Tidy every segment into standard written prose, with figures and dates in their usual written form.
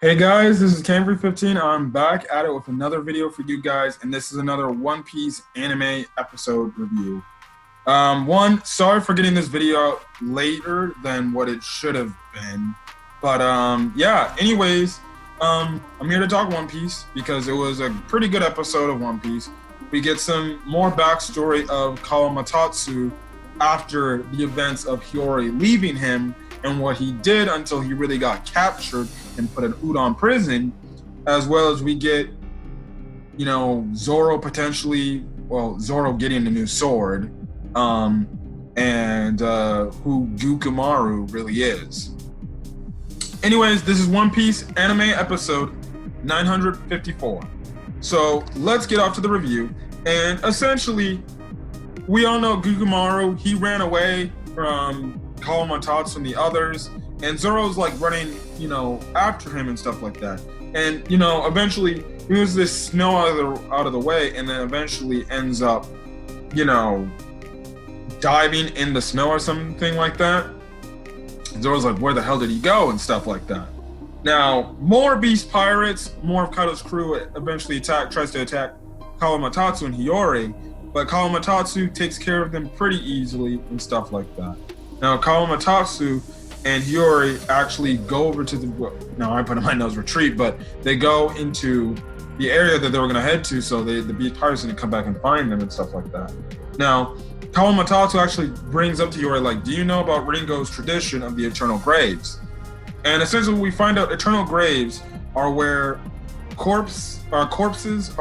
Hey guys, this is Camry15. I'm back at it with another video for you guys, and this is another One Piece anime episode review. Sorry for getting this video out later than what it should have been, but yeah. I'm here to talk One Piece because it was a pretty good episode of One Piece. We get some more backstory of Kawamatsu after the events of Hiyori leaving him and what he did until he really got captured and put in Udon prison, as well as we get, Zoro Zoro getting a new sword, and who Gukumaru really is. Anyways, this is One Piece anime episode 954. So let's get off to the review. And essentially, we all know Gukumaru, he ran away from Kawamatsu and the others, and Zoro's like running, after him and stuff like that. And eventually he moves this snow out of the way, and then eventually ends up, diving in the snow or something like that. Zoro's like, where the hell did he go and stuff like that. Now, more beast pirates, more of Kaido's crew eventually tries to attack Kawamatsu and Hiyori, but Kawamatsu takes care of them pretty easily and stuff like that. Now, Kawamatsu and Hiyori actually go over to I put in my nose retreat, but they go into the area that they were going to head to, so the beast pirates going to come back and find them and stuff like that. Now, Kawamatsu actually brings up to Hiyori, like, do you know about Ringo's tradition of the eternal graves? And essentially we find out eternal graves are where corpses are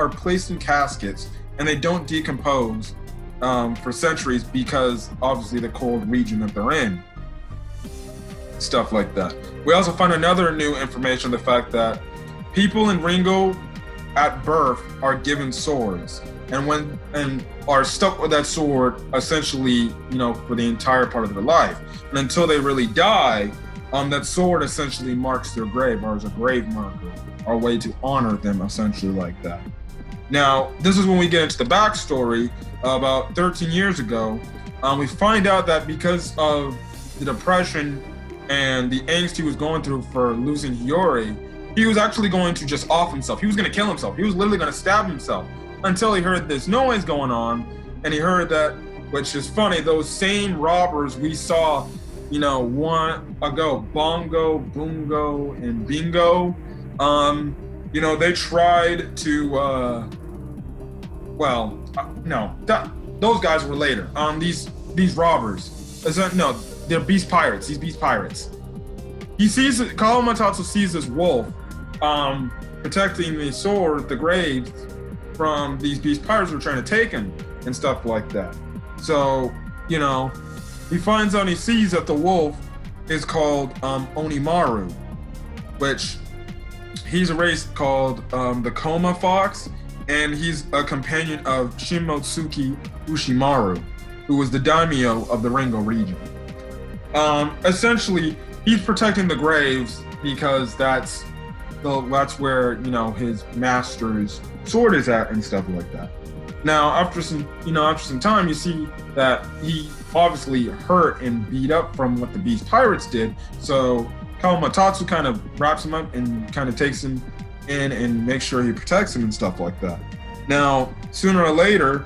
placed in caskets and they don't decompose for centuries because obviously the cold region that they're in. Stuff like that. We also find another new information, the fact that people in Ringo at birth are given swords and are stuck with that sword essentially, for the entire part of their life. And until they really die, that sword essentially marks their grave, or is a grave marker, or a way to honor them, essentially like that. Now, this is when we get into the backstory. About 13 years ago, we find out that because of the depression and the angst he was going through for losing Hiyori, he was actually going to just off himself. He was going to kill himself. He was literally going to stab himself until he heard this noise going on, and he heard that, which is funny, those same robbers we saw, one ago, Bongo, Bungo, and Bingo, they tried to, those guys were later. These robbers, they're beast pirates. These beast pirates. Kawamatsu sees this wolf, protecting the sword, the graves, from these beast pirates who are trying to take him and stuff like that. So, he finds out, he sees that the wolf is called Onimaru, which he's a race called the Koma Fox, and he's a companion of Shimotsuki Ushimaru, who was the daimyo of the Ringo region. Essentially, he's protecting the graves because that's where his master's sword is at and stuff like that. Now, after some time, you see that he obviously hurt and beat up from what the beast pirates did. So Kawamatsu kind of wraps him up and kind of takes him in and makes sure he protects him and stuff like that. Now, sooner or later,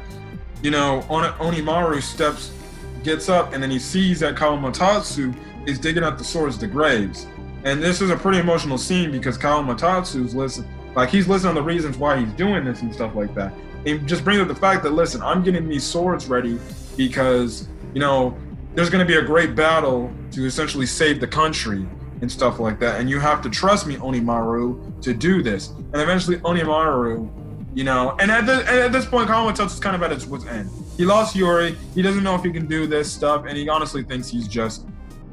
Onimaru gets up, and then he sees that Kawamatsu is digging out the swords to graves. And this is a pretty emotional scene because Kawamatsu's he's listening on the reasons why he's doing this and stuff like that. And just brings up the fact that, listen, I'm getting these swords ready because, there's going to be a great battle to essentially save the country and stuff like that. And you have to trust me, Onimaru, to do this. And eventually Onimaru, and at this point, Kawamatsu's kind of at his wit's end. He lost Yuri. He doesn't know if he can do this stuff. And he honestly thinks he's just,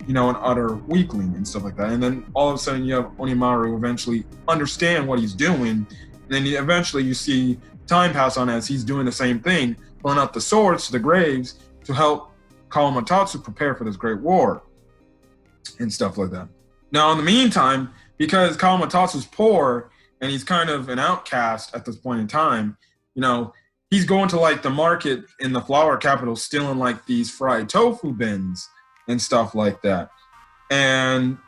an utter weakling and stuff like that. And then all of a sudden you have Onimaru eventually understand what he's doing. And then eventually you see time pass on as he's doing the same thing, pulling out the swords to the graves to help Kawamatsu prepare for this great war and stuff like that. Now, in the meantime, because Kawamatsu's poor and he's kind of an outcast at this point in time, he's going to the market in the flower capital stealing these fried tofu bins and stuff like that. And,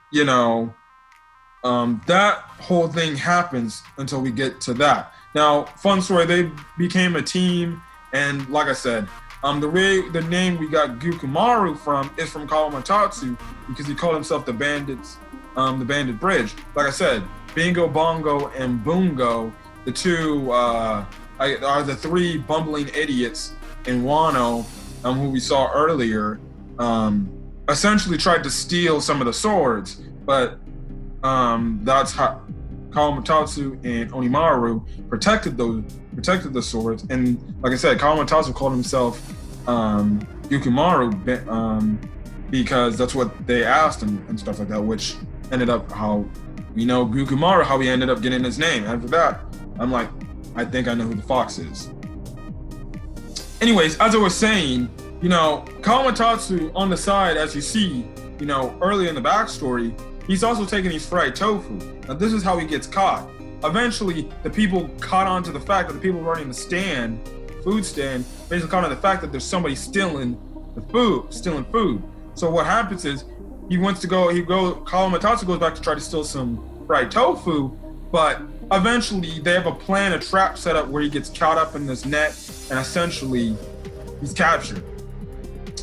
That whole thing happens until we get to that. Now, fun story, they became a team, and like I said, the name we got Gukumaru from is from Kawamatsu because he called himself the Bandit Bridge. Like I said, Bingo, Bongo, and Bungo, the two are the three bumbling idiots in Wano, who we saw earlier, essentially tried to steal some of the swords, but that's how Kawamatsu and Onimaru protected the swords. And like I said, Kawamatsu called himself Yukimaru because that's what they asked him and stuff like that, which ended up how we know Gukumaru, how he ended up getting his name. After that, I'm like, I think I know who the fox is. Anyways, as I was saying, Kawamatsu on the side, as you see, early in the backstory, he's also taking these fried tofu. Now, this is how he gets caught. Eventually, the people caught on to the fact that the people running the food stand, basically caught on to the fact that there's somebody stealing food. So what happens is, Kawamatsu goes back to try to steal some fried tofu, but eventually they have a trap set up where he gets caught up in this net, and essentially he's captured.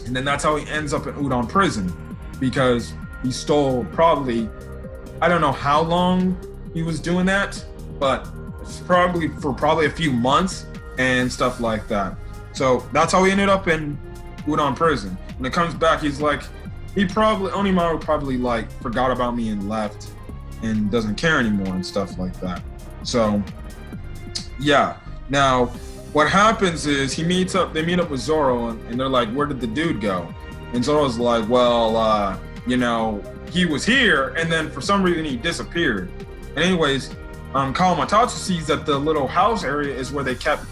And then that's how he ends up in Udon prison, because he stole probably, I don't know how long he was doing that, but it's probably a few months and stuff like that. So that's how he ended up in Udon prison. When it comes back, he's like, Onimaru probably like forgot about me and left and doesn't care anymore and stuff like that. So yeah. Now what happens is they meet up with Zoro, and they're like, where did the dude go? And Zoro's like, well, he was here, and then for some reason he disappeared. And anyways, Kawamatsu sees that the little house area is where they kept,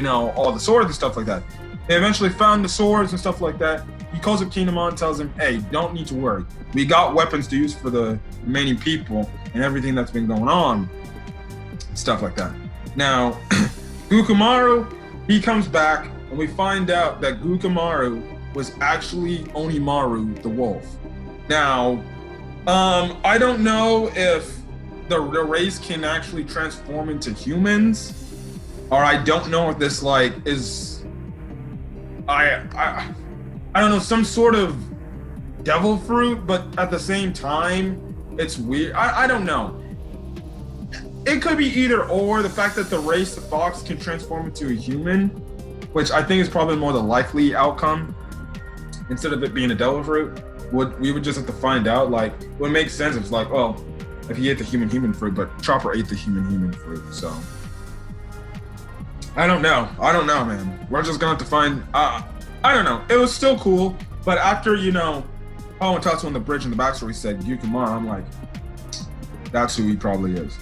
all the swords and stuff like that. They eventually found the swords and stuff like that. He calls up Kinemon and tells him, hey, don't need to worry. We got weapons to use for the remaining people and everything that's been going on. Stuff like that. Now, Gukumaru, he comes back, and we find out that Gukumaru was actually Onimaru the wolf. Now, I don't know if the race can actually transform into humans, or I don't know if this is I don't know, some sort of devil fruit, but at the same time, it's weird. I don't know. It could be either or. The fact that the fox can transform into a human, which I think is probably more the likely outcome, instead of it being a devil fruit. We would just have to find out. Like, it would make sense if it's like, well, if he ate the human fruit, but Chopper ate the human fruit, so. I don't know, man. We're just gonna have to find, I don't know. It was still cool, but after, Kawamatsu on the bridge in the backstory said Yukimaru, I'm like, that's who he probably is.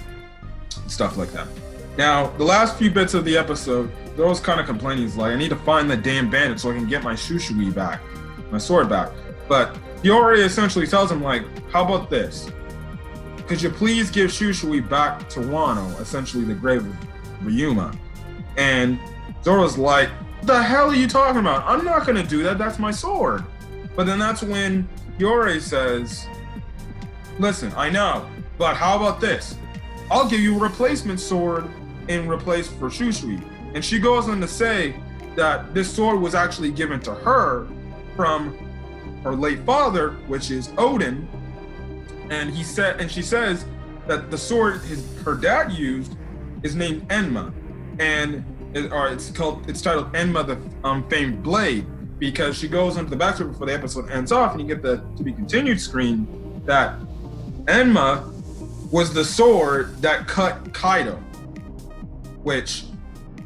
Stuff like that. Now, the last few bits of the episode, Zoro's kind of complaining. He's like, I need to find the damn bandit so I can get my shushui back, my sword back. But Hiyori essentially tells him, like, how about this? Could you please give shushui back to Wano, essentially the grave of Ryuma? And Zoro's like, the hell are you talking about? I'm not going to do that. That's my sword. But then that's when Hiyori says, listen, I know, but how about this? I'll give you a replacement sword in replace for Shushui. And she goes on to say that this sword was actually given to her from her late father, which is Oden. And she says that the sword her dad used is named Enma. And it's titled Enma the famed blade, because she goes into the backstory before the episode ends off, and you get the to be continued screen that Enma was the sword that cut Kaido, which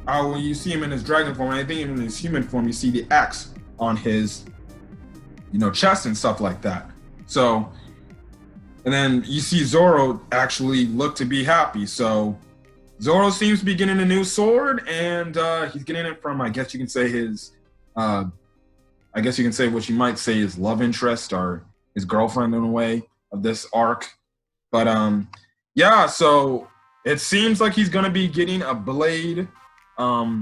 when you see him in his dragon form, and I think even in his human form, you see the X on his chest and stuff like that. So, and then you see Zoro actually look to be happy. So Zoro seems to be getting a new sword, and he's getting it from, I guess you can say what you might say his love interest or his girlfriend in a way of this arc. But yeah, so it seems like he's gonna be getting a blade that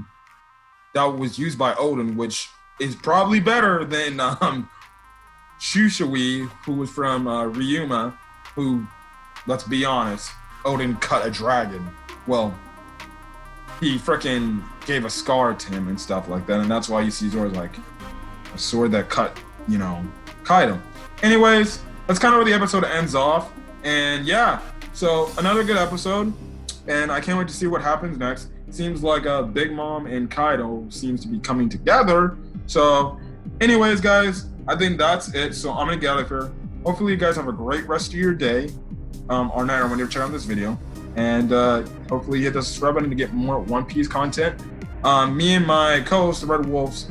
was used by Oden, which is probably better than Shushui, who was from Ryuma, who let's be honest, Oden cut a dragon. Well, he freaking gave a scar to him and stuff like that, and that's why you see Zoro's like a sword that cut, Kaido. Anyways, that's kind of where the episode ends off, and yeah, so another good episode, and I can't wait to see what happens next. Seems like Big Mom and Kaido seems to be coming together. So, anyways, guys, I think that's it. So I'm gonna get out of here. Hopefully, you guys have a great rest of your day, or night, or whenever you check out this video. And hopefully, you hit the subscribe button to get more One Piece content. Me and my co-host, the Red Wolves,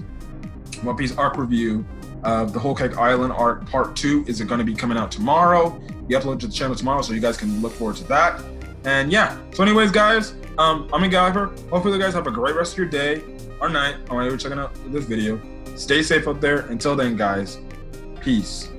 One Piece arc review of the Whole Cake Island arc part 2 is going to be coming out tomorrow. We upload to the channel tomorrow, so you guys can look forward to that. And yeah, so anyways, guys, I'm gonna get out of here. Hopefully, you guys have a great rest of your day or night, or whenever you're checking out this video. Stay safe out there. Until then, guys, peace.